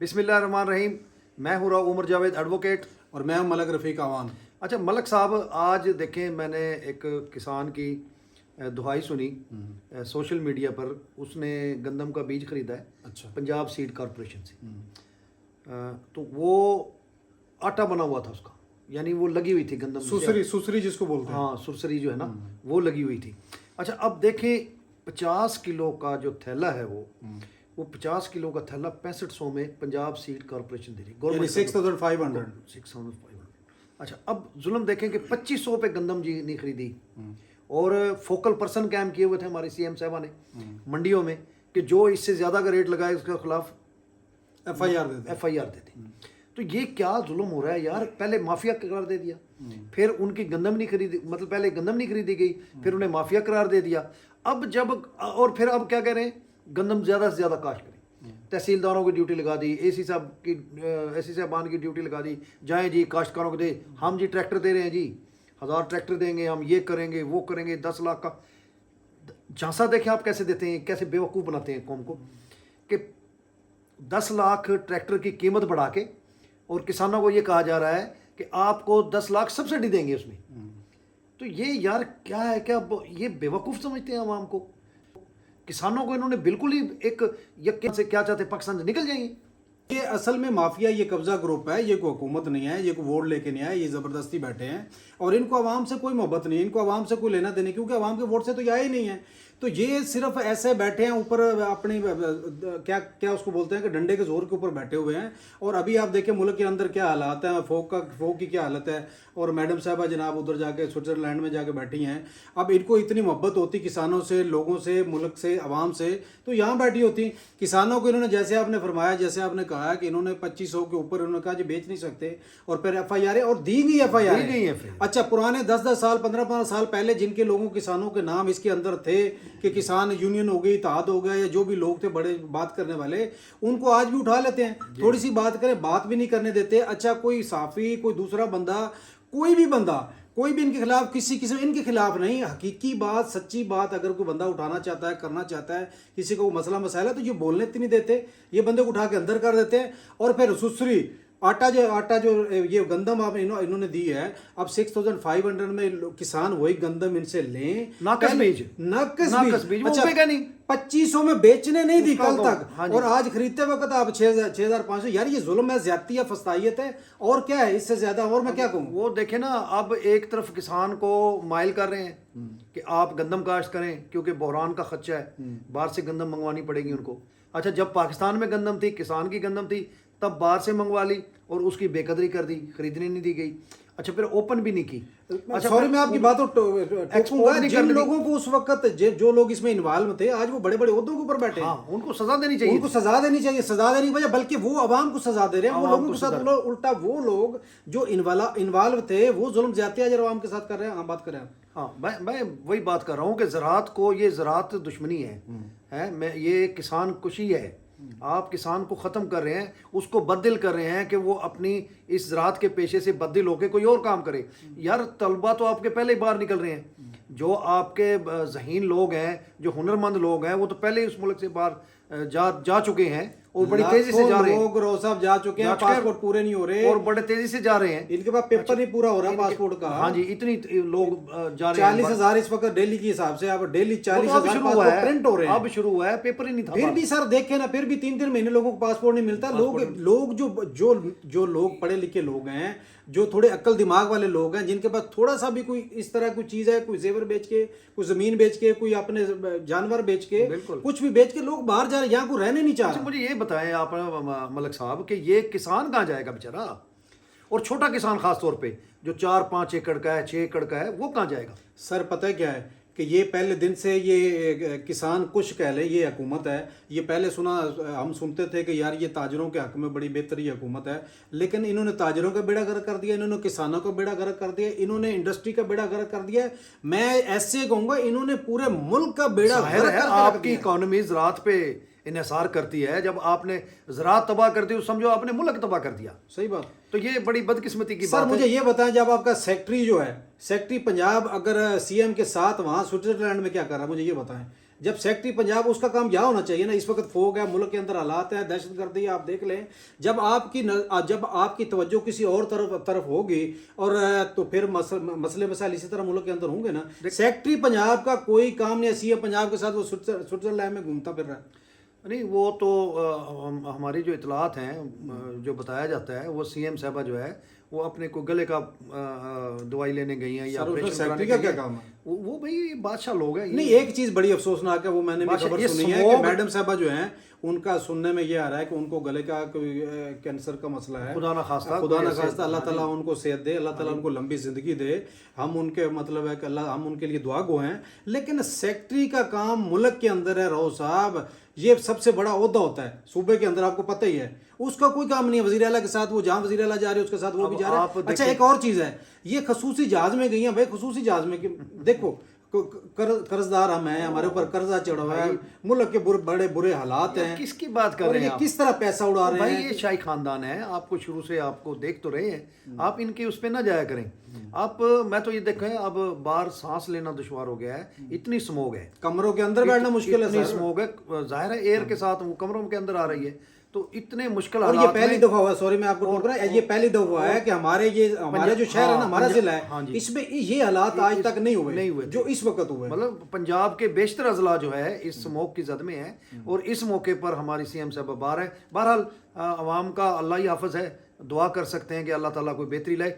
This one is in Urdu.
بسم اللہ الرحمن الرحیم. میں ہوں راؤ عمر جاوید ایڈوکیٹ. اور میں ہوں ملک رفیق عوان. اچھا ملک صاحب، آج دیکھیں میں نے ایک کسان کی دہائی سنی سوشل میڈیا پر. اس نے گندم کا بیج خریدا ہے اچھا پنجاب سیڈ کارپوریشن سے. تو وہ آٹا بنا ہوا تھا اس کا، یعنی وہ لگی ہوئی تھی گندم. سسری جس کو بولتے ہیں. ہاں سرسری جو ہے نا وہ لگی ہوئی تھی. اچھا اب دیکھیں 50 کلو کا جو تھیلا ہے وہ 50 کلو کا تھیلا 6500 میں پنجاب سیڈ کارپوریشن دے رہی یعنی 6500. 6500. اچھا اب ظلم دیکھیں کہ 2500 پہ گندم جی نہیں خریدی، اور فوکل پرسن قائم کیے ہوئے تھے ہمارے سی ایم صاحبہ نے منڈیوں میں کہ جو اس سے زیادہ کا ریٹ لگائے اس کے خلاف ایف آئی آر دیتے. تو یہ کیا ظلم ہو رہا ہے یار. پہلے مافیا قرار دے دیا، پھر ان کی گندم نہیں خریدی، مطلب پہلے گندم نہیں خریدی گئی، پھر انہیں مافیا قرار دے دیا. اب پھر اب کیا کہہ رہے ہیں، گندم زیادہ سے زیادہ کاشت کریں. تحصیلداروں کی ڈیوٹی لگا دی، اے سی صاحبان کی ڈیوٹی لگا دی، جائیں جی کاشتکاروں کو دے. ہم جی ٹریکٹر دے رہے ہیں جی، 1000 ٹریکٹر دیں گے، ہم یہ کریں گے وہ کریں گے. 10 لاکھ کا جھانسا دیکھیں آپ کیسے دیتے ہیں، کیسے بیوقوف بناتے ہیں قوم کو کہ 10 لاکھ ٹریکٹر کی قیمت بڑھا کے اور کسانوں کو یہ کہا جا رہا ہے کہ آپ کو 10 لاکھ سبسڈی دیں گے اس میں. تو یہ یار کیا ہے، کیا یہ بیوقوف سمجھتے ہیں عوام کو. کسانوں کو انہوں نے بالکل ہی ایک یقین سے کیا چاہتے ہیں، پاکستان سے نکل جائیں گے. یہ اصل میں مافیا، یہ قبضہ گروپ ہے، یہ کوئی حکومت نہیں ہے، یہ کوئی ووٹ لے کے نہیں آئے، یہ زبردستی بیٹھے ہیں. اور ان کو عوام سے کوئی محبت نہیں ہے، ان کو عوام سے کوئی لینا دینا، کیونکہ عوام کے ووٹ سے تو یہ آئے ہی نہیں ہیں. تو یہ صرف ایسے بیٹھے ہیں اوپر اپنی کیا اس کو بولتے ہیں کہ ڈنڈے کے زور کے اوپر بیٹھے ہوئے ہیں. اور ابھی آپ دیکھیں ملک کے اندر کیا حالات ہیں، فوق کی کیا حالت ہے. اور میڈم صاحبہ جناب ادھر جا کے سوئٹزرلینڈ میں جا کے بیٹھی ہیں. اب ان کو اتنی محبت ہوتی کسانوں سے، لوگوں سے، ملک سے، عوام سے، تو یہاں بیٹھی ہوتی. کسانوں کو انہوں نے جیسے آپ نے فرمایا، جیسے آپ نے کہا کہ انہوں نے 2500 کے اوپر انہوں نے کہا جی بیچ نہیں سکتے، اور پھر ایف آئی آر اور دی گئی ایف آئی آر. اچھا پرانے 10 سال 15 سال پہلے جن کے لوگوں کسانوں کے نام اس کے اندر تھے کہ کسان یونین ہو گئی، اتحاد ہو گیا، یا جو بھی لوگ تھے بڑے بات کرنے والے، ان کو آج بھی اٹھا لیتے ہیں. تھوڑی سی بات کریں بات بھی نہیں کرنے دیتے. اچھا کوئی صحافی، کوئی دوسرا بندہ، کوئی بھی ان کے خلاف کسی قسم ان کے خلاف نہیں، حقیقی بات سچی بات اگر کوئی بندہ اٹھانا چاہتا ہے، کرنا چاہتا ہے، کسی کو مسئلہ مسائل ہے تو یہ بولنے نہیں دیتے، یہ بندے کو اٹھا کے اندر کر دیتے ہیں. اور پھر سسری آٹا جو یہ گندم آپ انہوں نے دی ہے، اب 6500 میں کسان وہی گندم ان سے لیں، ناقص بیج. اچھا 2500 میں بیچنے نہیں دی کل تک، اور آج خریدتے وقت آپ 6500. یار یہ ظلم ہے، زیادتی ہے، فسطائیت ہے، اور کیا ہے اس سے زیادہ. اور میں کیا کہوں. وہ دیکھیں نا، اب ایک طرف کسان کو مائل کر رہے ہیں کہ آپ گندم کاشت کریں کیونکہ بحران کا خدشہ ہے، باہر سے گندم منگوانی پڑے گی ان کو. اچھا جب پاکستان میں گندم تھی، کسان کی گندم تھی، تب باہر سے منگوا لی اور اس کی بے قدری کر دی، خریدنے نہیں دی گئی. اچھا پھر اوپن بھی نہیں کی. سوری میں آپ کی باتوں ٹوکوں گا. جن لوگوں کو اس وقت جو لوگ اس میں انوالو تھے آج وہ بڑے بڑے عہدوں کے اوپر بیٹھے ہیں. ان کو سزا دینی چاہیے، ان کو سزا دینی چاہیے. سزا دینی وجہ بلکہ وہ عوام کو سزا دے رہے ہیں. وہ لوگوں کے ساتھ الٹا وہ لوگ جو انوالو تھے وہ ظلم زیادتی آج عوام کے ساتھ کر رہے ہیں. ہم بات کر رہے ہیں. ہاں میں وہی بات کر رہا ہوں کہ زراعت کو، یہ زراعت دشمنی ہے، یہ کسان کشی ہے. آپ کسان کو ختم کر رہے ہیں، اس کو بدل کر رہے ہیں کہ وہ اپنی اس زراعت کے پیشے سے بدل ہو کے کوئی اور کام کرے. یار طلبہ تو آپ کے پہلے ہی باہر نکل رہے ہیں، جو آپ کے ذہین لوگ ہیں، جو ہنرمند لوگ ہیں، وہ تو پہلے ہی اس ملک سے باہر جا چکے ہیں اور بڑی تیزی سے جا رہے ہیں. لوگ رو صاحب جا چکے ہیں، پاسپورٹ پورے نہیں ہو رہے اور بڑے تیزی سے جا رہے ہیں. ان کے پاس پیپر نہیں پورا ہو رہا پاسپورٹ کا. ہاں جی اتنی لوگ جا رہے ہیں. 40,000 اس وقت ڈیلی کے حساب سے، اب ڈیلی 40,000 پاسپورٹ پرنٹ ہو رہے ہیں. اب شروع ہوا ہے، پیپر ہی نہیں تھا. پھر بھی سر دیکھیں نا، پھر بھی 3 مہینے لوگوں کو پاسپورٹ نہیں ملتا. لوگ جو لوگ پڑھے لکھے لوگ ہیں، جو تھوڑے عقل دماغ والے لوگ ہیں، جن کے پاس تھوڑا سا بھی کوئی اس طرح کوئی چیز ہے، کوئی زیور بیچ کے، کوئی زمین بیچ کے، کوئی اپنے جانور بیچ کے، کچھ بھی بیچ کے لوگ باہر جا رہے ہیں، یہاں کو رہنے نہیں چاہ رہے. مجھے یہ بتائیں آپ ملک صاحب کہ یہ کسان کہاں جائے گا بیچارہ، اور چھوٹا کسان خاص طور پہ جو 4-5 ایکڑ کا ہے، 6 ایکڑ کا ہے، وہ کہاں جائے گا. سر پتہ کیا ہے کہ یہ پہلے دن سے یہ کسان کش کہہ لیں یہ حکومت ہے. یہ پہلے ہم سنتے تھے کہ یار یہ تاجروں کے حق میں بڑی بہتری حکومت ہے، لیکن انہوں نے تاجروں کا بیڑا غرق کر دیا، انہوں نے کسانوں کا بیڑا غرق کر دیا، انہوں نے انڈسٹری کا بیڑا غرق کر دیا. میں ایسے کہوں گا انہوں نے پورے ملک کا بیڑا غرق کر دیا. آپ کی اکانومی زراعت پہ انحصار کرتی ہے، جب آپ نے زراعت تباہ کر دی سمجھو آپ نے ملک تباہ کر دیا. صحیح بات. تو یہ بڑی بدقسمتی کی بات ہے. سر مجھے یہ بتائیں، جب آپ کا سیکٹری جو ہے، سیکٹری پنجاب اگر سی ایم کے ساتھ وہاں سوئٹزرلینڈ میں کیا کر رہا ہے، مجھے یہ بتائیں. جب سیکٹری پنجاب اس کا کام یہاں ہونا چاہیے نا. اس وقت فوگ ہے, ملک کے اندر حالات ہیں, دہشت گردی ہے, آپ دیکھ لیں. جب آپ کی توجہ کسی اور طرف ہوگی اور تو پھر مسئلے مسائل اسی طرح ملک کے اندر ہوں گے نا. سیکٹری پنجاب کا کوئی کام نہیں ہے, سی اے پنجاب کے ساتھ وہ سوئٹزرلینڈ میں گھومتا پھر رہا ہے. نہیں وہ تو ہماری جو اطلاعات ہیں جو بتایا جاتا ہے وہ سی ایم صاحبہ جو ہے وہ اپنے کو گلے کا دوائی لینے گئی ہیں یا سیکٹری کا کیا کام ہے؟ وہ بھائی بادشاہ لوگ ہیں. نہیں ایک چیز بڑی افسوسناک ہے, وہ میں نے بھی خبر سنی ہے کہ میڈم صاحبہ جو ہیں ان کا سننے میں یہ آ رہا ہے کہ ان کو گلے کا کوئی کینسر کا مسئلہ ہے. خدا نہ خواستہ اللہ تعالیٰ ان کو صحت دے, اللہ تعالیٰ ان کو لمبی زندگی دے. ہم ان کے مطلب ہے کہ ہم ان کے لیے دعا گو ہیں. لیکن سیکٹری کا کام ملک کے اندر ہے رؤوف صاحب, یہ سب سے بڑا عہدہ ہوتا ہے صوبے کے اندر, آپ کو پتہ ہی ہے. اس کا کوئی کام نہیں ہے. وزیر اعلیٰ کے ساتھ وہ جہاں وزیر اعلیٰ جا رہے ہیں اس کے ساتھ وہ بھی جا رہے ہیں. اچھا ایک اور چیز ہے, یہ خصوصی جہاز میں گئی ہیں بھائی, خصوصی جہاز میں دیکھو قرضدار ہم ہیں, ہمارے اوپر قرضہ چڑھا ہوا ہے, ملک کے بڑے برے حالات ہیں. کس کی بات کر رہے ہیں آپ, کس طرح پیسہ اڑا رہے ہیں. بھائی یہ شاہی خاندان ہے, آپ کو شروع سے آپ کو دیکھ تو رہے ہیں, آپ ان کے اس پہ نہ جایا کریں. آپ میں تو یہ دیکھیں اب باہر سانس لینا دشوار ہو گیا ہے, اتنی سموگ ہے, کمروں کے اندر بیٹھنا مشکل ہے, اتنی سموگ ہے, ظاہر ہے ایئر کے ساتھ وہ کمروں کے اندر آ رہی ہے, تو اتنے مشکل اور یہ پہلی دفعہ ہوا, سوری میں آپ کو ٹوک رہا ہوں, یہ پہلی دفعہ ہوا ہے کہ ہمارا جو شہر ہے نا, ہمارا ضلع ہے, اس میں یہ حالات آج تک نہیں ہوئے جو اس وقت ہوئے. مطلب پنجاب کے بیشتر اضلاع جو ہے اس سموگ کی زد میں ہے, اور اس موقع پر ہماری سی ایم صاحب باہر ہے. بہرحال عوام کا اللہ ہی حافظ ہے, دعا کر سکتے ہیں کہ اللہ تعالیٰ کوئی بہتری لائے.